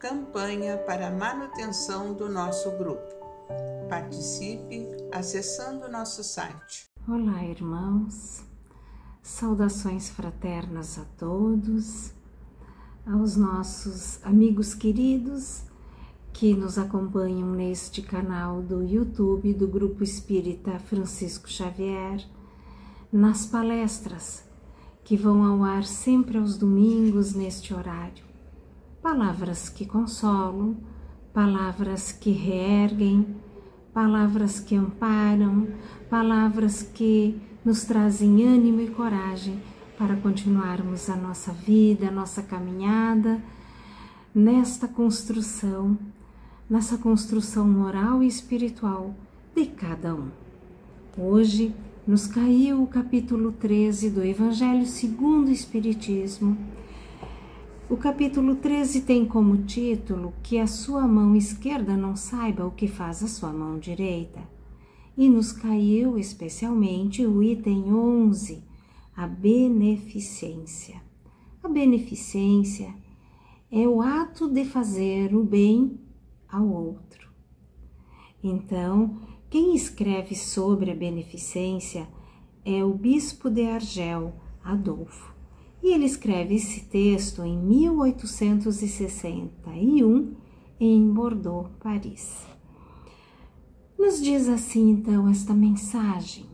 campanha para a manutenção do nosso grupo. Participe acessando nosso site. Olá, irmãos. Saudações fraternas a todos, aos nossos amigos queridos que nos acompanham neste canal do YouTube do Grupo Espírita Francisco Xavier, nas palestras que vão ao ar sempre aos domingos neste horário. Palavras que consolam, palavras que reerguem, palavras que amparam, palavras que nos trazem ânimo e coragem para continuarmos a nossa vida, a nossa caminhada nessa construção moral e espiritual de cada um. Hoje nos caiu o capítulo 13 do Evangelho segundo o Espiritismo. O capítulo 13 tem como título que a sua mão esquerda não saiba o que faz a sua mão direita. E nos caiu especialmente o item 11, a beneficência. A beneficência é o ato de fazer o bem ao outro. Então, quem escreve sobre a beneficência é o bispo de Argel, Adolfo. E ele escreve esse texto em 1861 em Bordeaux, Paris. Nos diz assim então esta mensagem: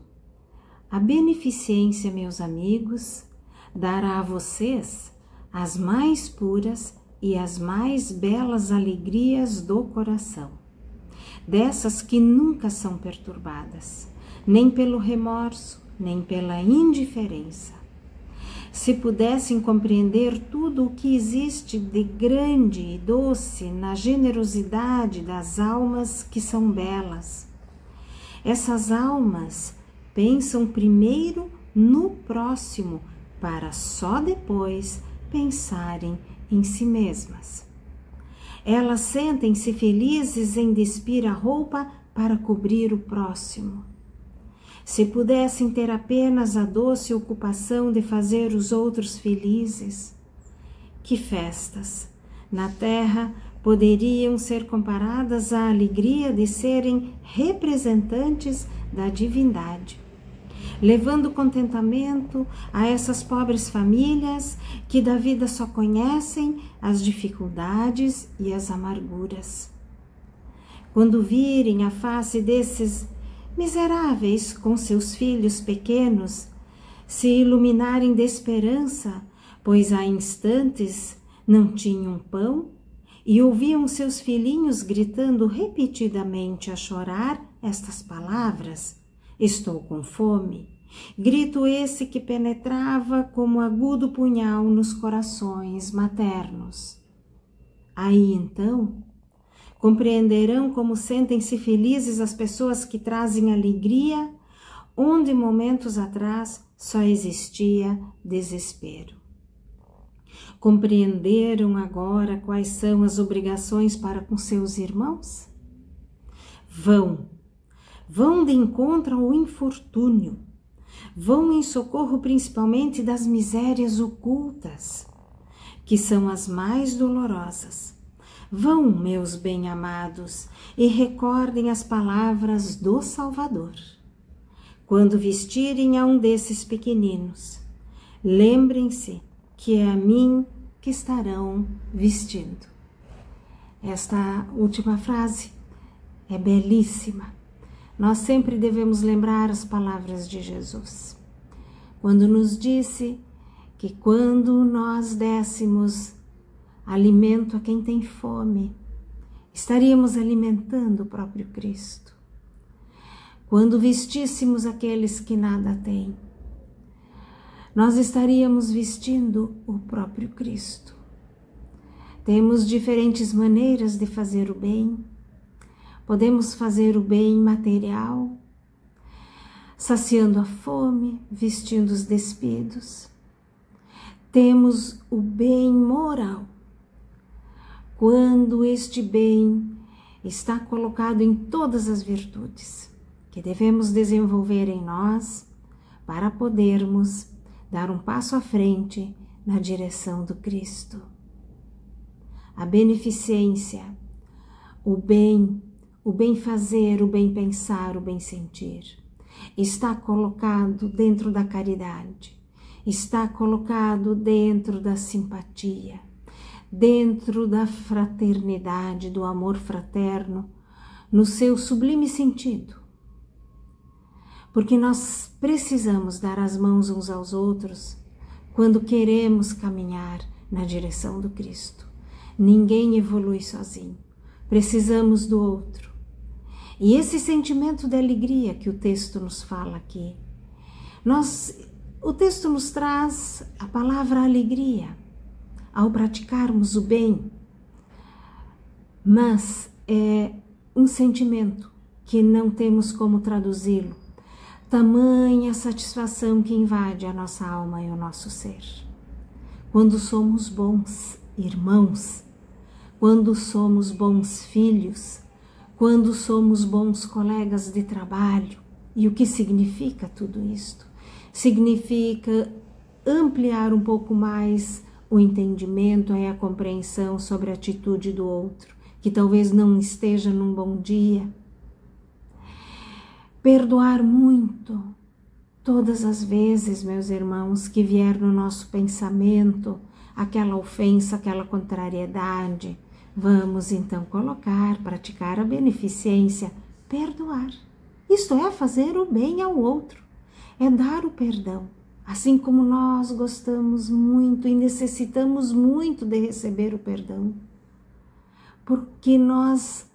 a beneficência, meus amigos, dará a vocês as mais puras e as mais belas alegrias do coração, dessas que nunca são perturbadas, nem pelo remorso, nem pela indiferença. Se pudessem compreender tudo o que existe de grande e doce na generosidade das almas que são belas. Essas almas pensam primeiro no próximo, para só depois pensarem em si mesmas. Elas sentem-se felizes em despir a roupa para cobrir o próximo. Se pudessem ter apenas a doce ocupação de fazer os outros felizes, que festas na terra poderiam ser comparadas à alegria de serem representantes da divindade, levando contentamento a essas pobres famílias que da vida só conhecem as dificuldades e as amarguras. Quando virem a face desses miseráveis com seus filhos pequenos se iluminarem de esperança, pois há instantes não tinham pão, e ouviam seus filhinhos gritando repetidamente a chorar estas palavras: estou com fome, grito esse que penetrava como agudo punhal nos corações maternos. Aí então compreenderão como sentem-se felizes as pessoas que trazem alegria, onde momentos atrás só existia desespero. Compreenderam agora quais são as obrigações para com seus irmãos? Vão de encontro ao infortúnio, vão em socorro principalmente das misérias ocultas, que são as mais dolorosas. Vão, meus bem-amados, e recordem as palavras do Salvador. Quando vestirem a um desses pequeninos, lembrem-se que é a mim que estarão vestindo. Esta última frase é belíssima. Nós sempre devemos lembrar as palavras de Jesus, quando nos disse que quando nós dessemos alimento a quem tem fome, estaríamos alimentando o próprio Cristo. Quando vestíssemos aqueles que nada têm, nós estaríamos vestindo o próprio Cristo. Temos diferentes maneiras de fazer o bem. Podemos fazer o bem material, saciando a fome, vestindo os despidos. Temos o bem moral, quando este bem está colocado em todas as virtudes que devemos desenvolver em nós para podermos dar um passo à frente na direção do Cristo. a beneficência, o bem fazer, o bem pensar, o bem sentir. Está colocado dentro da caridade, está colocado dentro da simpatia, dentro da fraternidade, do amor fraterno, no seu sublime sentido. Porque nós precisamos dar as mãos uns aos outros quando queremos caminhar na direção do Cristo. Ninguém evolui sozinho, precisamos do outro. E esse sentimento de alegria que o texto nos fala aqui, o texto nos traz a palavra alegria ao praticarmos o bem, mas é um sentimento que não temos como traduzi-lo. Tamanha satisfação que invade a nossa alma e o nosso ser. Quando somos bons irmãos, quando somos bons filhos, quando somos bons colegas de trabalho. E o que significa tudo isto? Significa ampliar um pouco mais o entendimento e a compreensão sobre a atitude do outro, que talvez não esteja num bom dia. Perdoar muito, todas as vezes, meus irmãos, que vier no nosso pensamento aquela ofensa, aquela contrariedade, vamos então praticar a beneficência, perdoar. Isto é fazer o bem ao outro, é dar o perdão. Assim como nós gostamos muito e necessitamos muito de receber o perdão, porque nós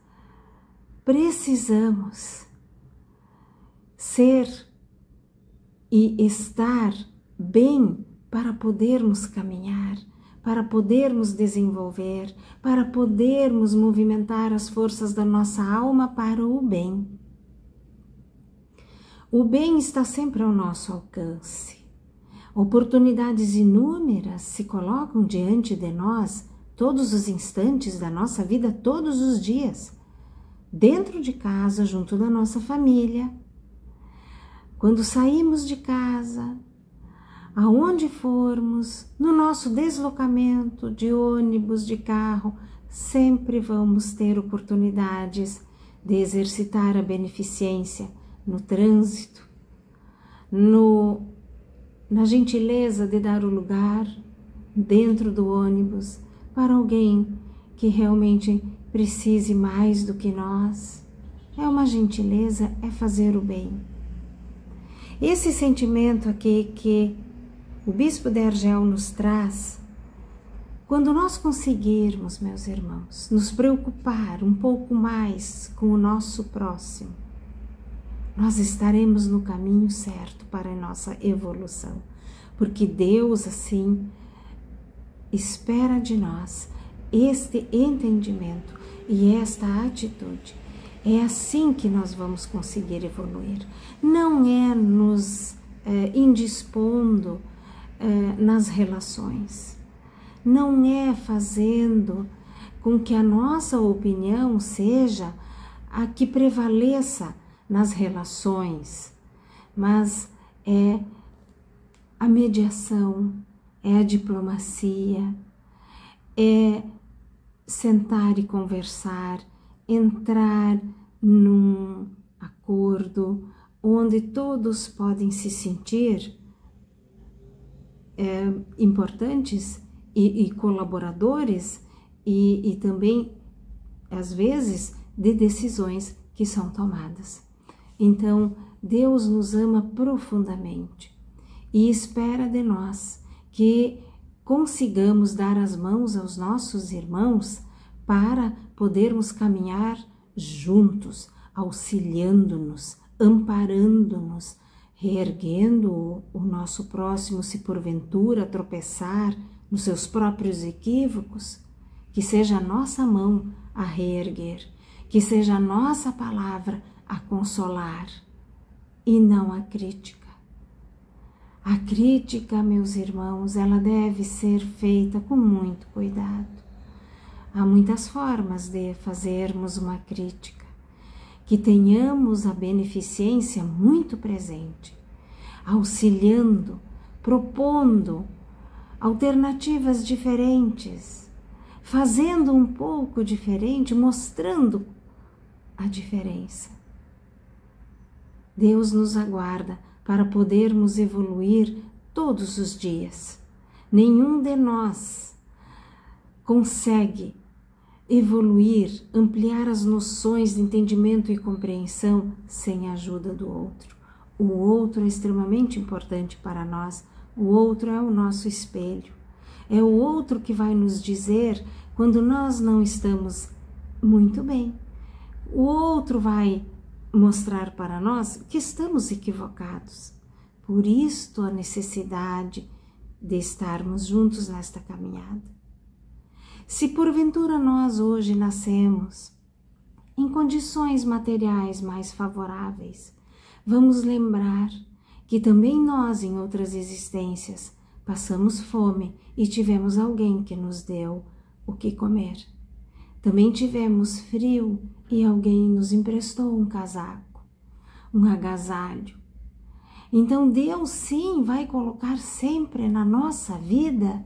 precisamos ser e estar bem para podermos caminhar, para podermos desenvolver, para podermos movimentar as forças da nossa alma para o bem. O bem está sempre ao nosso alcance. Oportunidades inúmeras se colocam diante de nós todos os instantes da nossa vida, todos os dias, dentro de casa, junto da nossa família. Quando saímos de casa, aonde formos, no nosso deslocamento de ônibus, de carro, sempre vamos ter oportunidades de exercitar a beneficência no trânsito, na gentileza de dar o lugar dentro do ônibus para alguém que realmente precise mais do que nós. É uma gentileza, é fazer o bem. Esse sentimento aqui que o Bispo de Argel nos traz, quando nós conseguirmos, meus irmãos, nos preocupar um pouco mais com o nosso próximo, nós estaremos no caminho certo para a nossa evolução, porque Deus, assim, espera de nós este entendimento e esta atitude. É assim que nós vamos conseguir evoluir. Não é nos indispondo nas relações, não é fazendo com que a nossa opinião seja a que prevaleça nas relações, mas é a mediação, é a diplomacia, é sentar e conversar, entrar num acordo onde todos podem se sentir importantes e colaboradores e também, às vezes, de decisões que são tomadas. Então, Deus nos ama profundamente e espera de nós que consigamos dar as mãos aos nossos irmãos para podermos caminhar juntos, auxiliando-nos, amparando-nos, reerguendo o nosso próximo se porventura tropeçar nos seus próprios equívocos, que seja a nossa mão a reerguer, que seja a nossa palavra a consolar e não a crítica. A crítica, meus irmãos, ela deve ser feita com muito cuidado. Há muitas formas de fazermos uma crítica, que tenhamos a beneficência muito presente, auxiliando, propondo alternativas diferentes, fazendo um pouco diferente, mostrando a diferença. Deus nos aguarda para podermos evoluir todos os dias. Nenhum de nós consegue evoluir, ampliar as noções de entendimento e compreensão sem a ajuda do outro. O outro é extremamente importante para nós. O outro é o nosso espelho. É o outro que vai nos dizer quando nós não estamos muito bem. O outro vai mostrar para nós que estamos equivocados. Por isto a necessidade de estarmos juntos nesta caminhada. Se porventura nós hoje nascemos em condições materiais mais favoráveis, vamos lembrar que também nós, em outras existências, passamos fome e tivemos alguém que nos deu o que comer. Também tivemos frio e alguém nos emprestou um casaco, um agasalho. Então Deus sim vai colocar sempre na nossa vida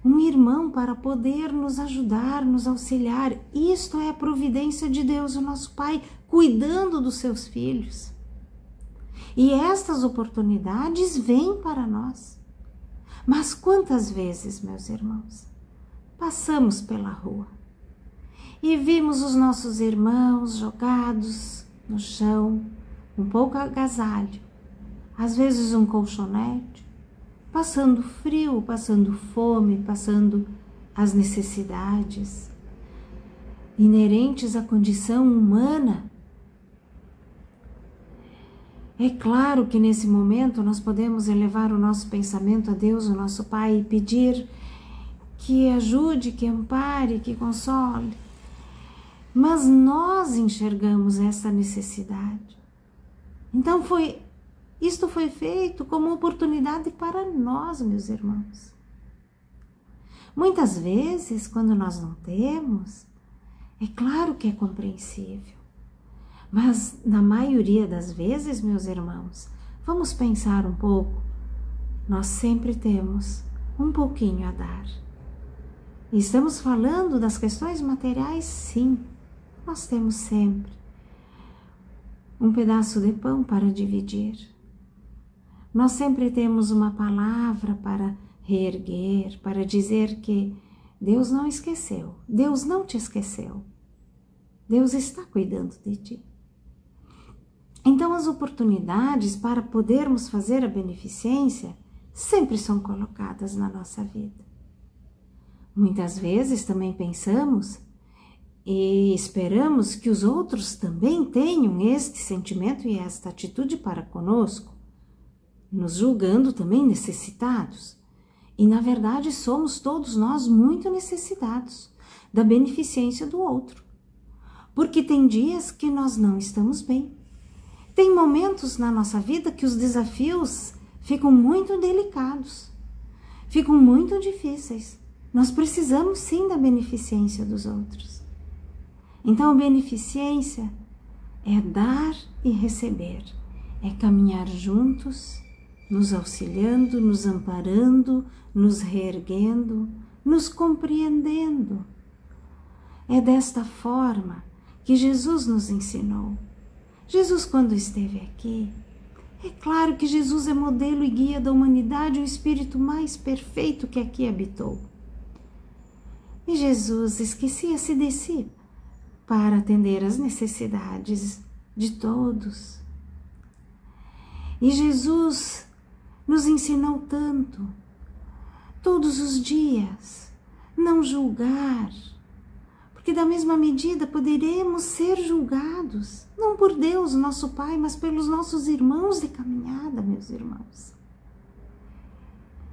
um irmão para poder nos ajudar, nos auxiliar. Isto é a providência de Deus, o nosso Pai, cuidando dos seus filhos. E estas oportunidades vêm para nós. Mas quantas vezes, meus irmãos, passamos pela rua e vimos os nossos irmãos jogados no chão, um pouco agasalho, às vezes um colchonete, passando frio, passando fome, passando as necessidades inerentes à condição humana. É claro que nesse momento nós podemos elevar o nosso pensamento a Deus, o nosso Pai, e pedir que ajude, que ampare, que console. Mas nós enxergamos essa necessidade. Então isto foi feito como oportunidade para nós, meus irmãos. Muitas vezes, quando nós não temos, é claro que é compreensível. Mas na maioria das vezes, meus irmãos, vamos pensar um pouco, nós sempre temos um pouquinho a dar. E estamos falando das questões materiais, sim, nós temos sempre um pedaço de pão para dividir. Nós sempre temos uma palavra para reerguer, para dizer que Deus não esqueceu, Deus não te esqueceu, Deus está cuidando de ti. Então as oportunidades para podermos fazer a beneficência sempre são colocadas na nossa vida. Muitas vezes também pensamos e esperamos que os outros também tenham este sentimento e esta atitude para conosco, nos julgando também necessitados. E na verdade somos todos nós muito necessitados da beneficência do outro. Porque tem dias que nós não estamos bem. Tem momentos na nossa vida que os desafios ficam muito delicados, ficam muito difíceis. Nós precisamos sim da beneficência dos outros. Então a beneficência é dar e receber, é caminhar juntos, nos auxiliando, nos amparando, nos reerguendo, nos compreendendo. É desta forma que Jesus nos ensinou. Jesus, quando esteve aqui, é claro que Jesus é modelo e guia da humanidade, o espírito mais perfeito que aqui habitou. E Jesus esquecia-se de si para atender às necessidades de todos. E Jesus nos ensinou tanto, todos os dias, não julgar, porque da mesma medida poderemos ser julgados, não por Deus, nosso Pai, mas pelos nossos irmãos de caminhada, meus irmãos.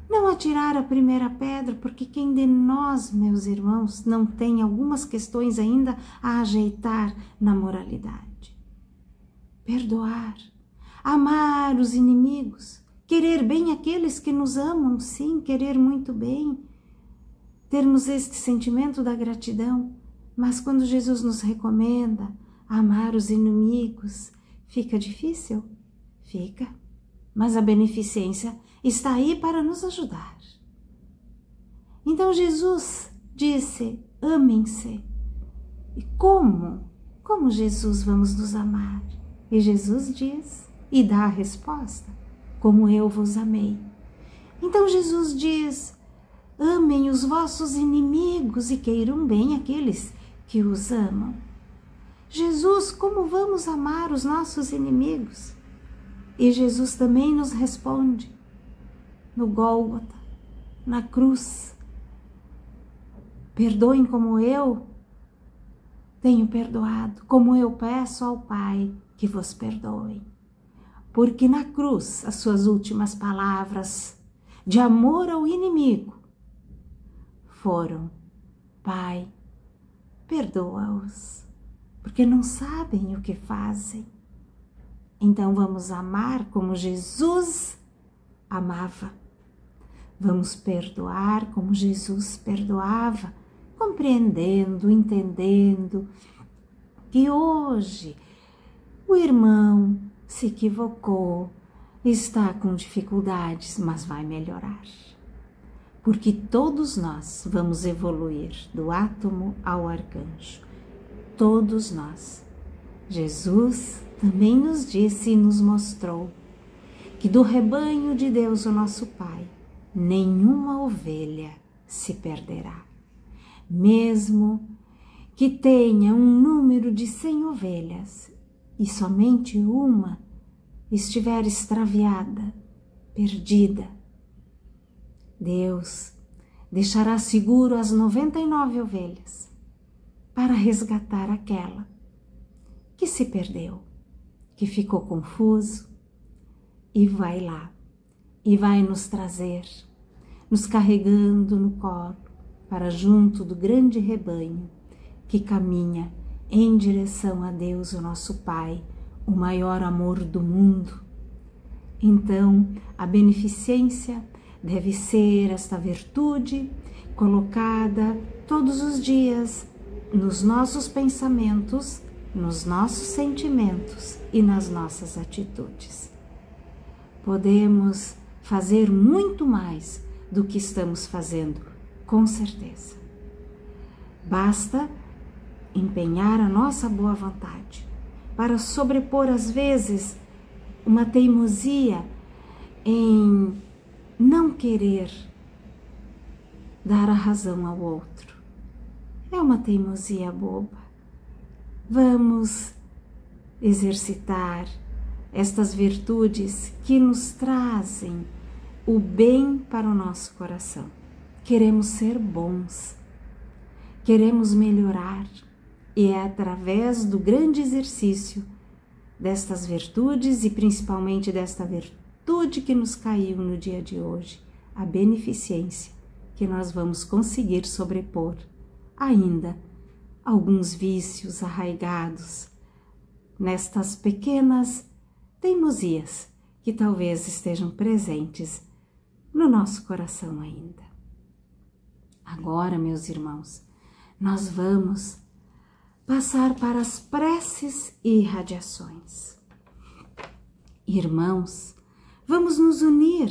Não atirar a primeira pedra, porque quem de nós, meus irmãos, não tem algumas questões ainda a ajeitar na moralidade? Perdoar, amar os inimigos, querer bem aqueles que nos amam, sim, querer muito bem, termos este sentimento da gratidão. Mas quando Jesus nos recomenda amar os inimigos, fica difícil? Fica. Mas a beneficência está aí para nos ajudar. Então Jesus disse, amem-se. E como? Como Jesus vamos nos amar? E Jesus diz e dá a resposta: como eu vos amei. Então Jesus diz: amem os vossos inimigos e queiram bem aqueles que os amam. Jesus, como vamos amar os nossos inimigos? E Jesus também nos responde no Gólgota, na cruz: perdoem como eu tenho perdoado, como eu peço ao Pai que vos perdoe. Porque na cruz as suas últimas palavras de amor ao inimigo foram: Pai, perdoa-os, porque não sabem o que fazem. Então vamos amar como Jesus amava. Vamos perdoar como Jesus perdoava, compreendendo, entendendo que hoje o irmão se equivocou, está com dificuldades, mas vai melhorar. Porque todos nós vamos evoluir do átomo ao arcanjo. Todos nós. Jesus também nos disse e nos mostrou que do rebanho de Deus, o nosso Pai, nenhuma ovelha se perderá. Mesmo que tenha um número de 100 ovelhas e somente uma estiver extraviada, perdida, Deus deixará seguro as 99 ovelhas para resgatar aquela que se perdeu, que ficou confuso, e vai lá e vai nos trazer, nos carregando no colo para junto do grande rebanho que caminha em direção a Deus, o nosso Pai, o maior amor do mundo. Então, a beneficência deve ser esta virtude colocada todos os dias nos nossos pensamentos, nos nossos sentimentos e nas nossas atitudes. Podemos fazer muito mais do que estamos fazendo, com certeza. Basta empenhar a nossa boa vontade para sobrepor, às vezes, uma teimosia em não querer dar a razão ao outro. É uma teimosia boba. Vamos exercitar estas virtudes que nos trazem o bem para o nosso coração. Queremos ser bons, queremos melhorar, e é através do grande exercício destas virtudes e principalmente desta virtude que nos caiu no dia de hoje, a beneficência, que nós vamos conseguir sobrepor ainda alguns vícios arraigados nestas pequenas teimosias que talvez estejam presentes no nosso coração ainda. Agora, meus irmãos, nós vamos passar para as preces e irradiações. Irmãos, vamos nos unir,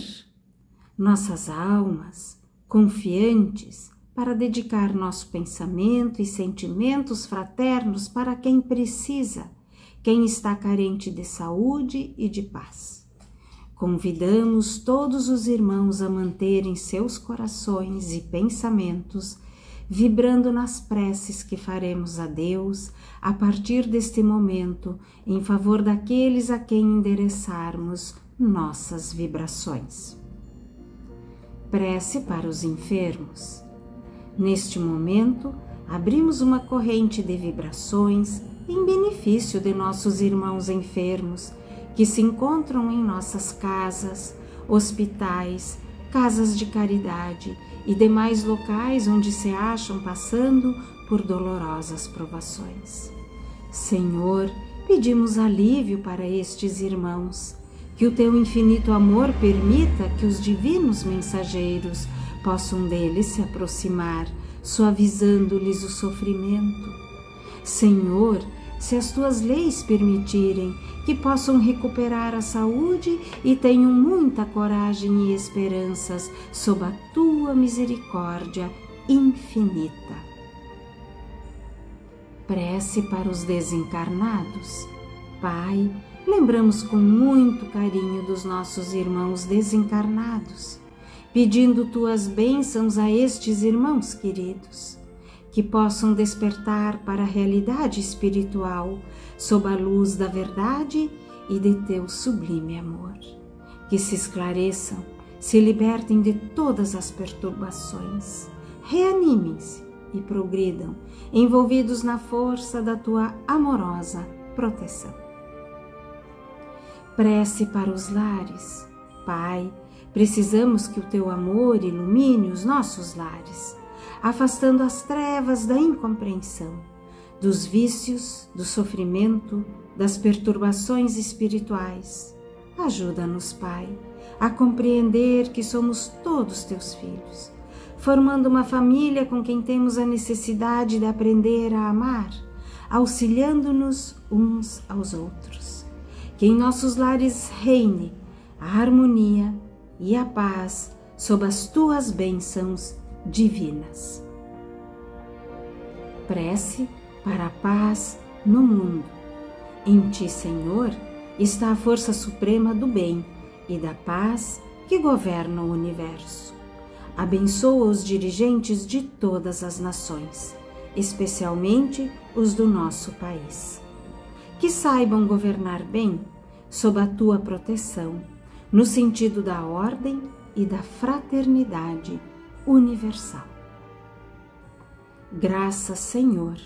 nossas almas, confiantes, para dedicar nosso pensamento e sentimentos fraternos para quem precisa, quem está carente de saúde e de paz. Convidamos todos os irmãos a manterem seus corações e pensamentos vibrando nas preces que faremos a Deus a partir deste momento em favor daqueles a quem endereçarmos nossas vibrações. Prece para os enfermos. Neste momento, abrimos uma corrente de vibrações em benefício de nossos irmãos enfermos que se encontram em nossas casas, hospitais, casas de caridade e demais locais onde se acham passando por dolorosas provações. Senhor, pedimos alívio para estes irmãos, que o teu infinito amor permita que os divinos mensageiros possam deles se aproximar, suavizando-lhes o sofrimento. Senhor, se as tuas leis permitirem, que possam recuperar a saúde e tenham muita coragem e esperanças sob a tua misericórdia infinita. Prece para os desencarnados. Pai, lembramos com muito carinho dos nossos irmãos desencarnados, pedindo tuas bênçãos a estes irmãos queridos, que possam despertar para a realidade espiritual sob a luz da verdade e de teu sublime amor. Que se esclareçam, se libertem de todas as perturbações, reanimem-se e progridam, envolvidos na força da tua amorosa proteção. Prece para os lares. Pai, precisamos que o teu amor ilumine os nossos lares, afastando as trevas da incompreensão, dos vícios, do sofrimento, das perturbações espirituais. Ajuda-nos, Pai, a compreender que somos todos teus filhos, formando uma família com quem temos a necessidade de aprender a amar, auxiliando-nos uns aos outros. Que em nossos lares reine a harmonia e a paz sob as tuas bênçãos divinas. Prece para a paz no mundo. Em ti, Senhor, está a força suprema do bem e da paz que governa o universo. Abençoa os dirigentes de todas as nações, especialmente os do nosso país. Que saibam governar bem sob a tua proteção, no sentido da ordem e da fraternidade universal. Graças, Senhor,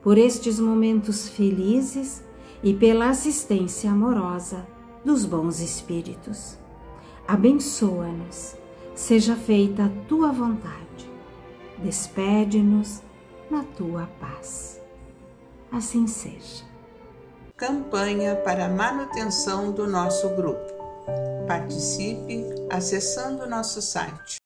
por estes momentos felizes e pela assistência amorosa dos bons espíritos. Abençoa-nos, seja feita a tua vontade. Despede-nos na tua paz. Assim seja. Campanha para a manutenção do nosso grupo. Participe acessando nosso site